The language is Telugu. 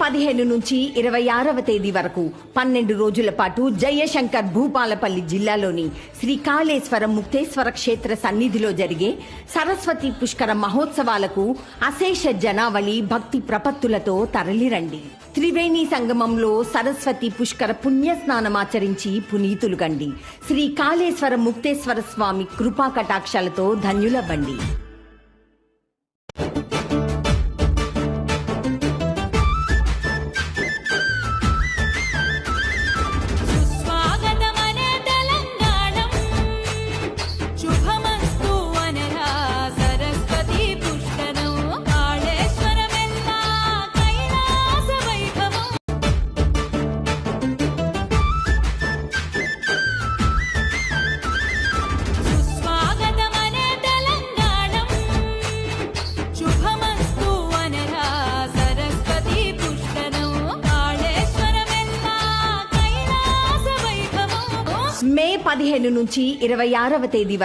15 నుంచి 26వ తేదీ వరకు 12 రోజుల పాటు జయశంకర్ భూపాలపల్లి జిల్లాలోని శ్రీ కాళేశ్వరం ముక్తేశ్వర క్షేత్ర సన్నిధిలో జరిగే సరస్వతి పుష్కర మహోత్సవాలకు అశేష జనావళి భక్తి ప్రపత్తులతో తరలిరండి. త్రివేణి సంగమంలో సరస్వతి పుష్కర పుణ్యస్నానమాచరించి పునీతులు గండి. శ్రీ కాళేశ్వరం ముక్తేశ్వర స్వామి కృపా కటాక్షాలతో ధన్యులవ్వండి. మే 15 నుంచి 26వ తేదీ వరకు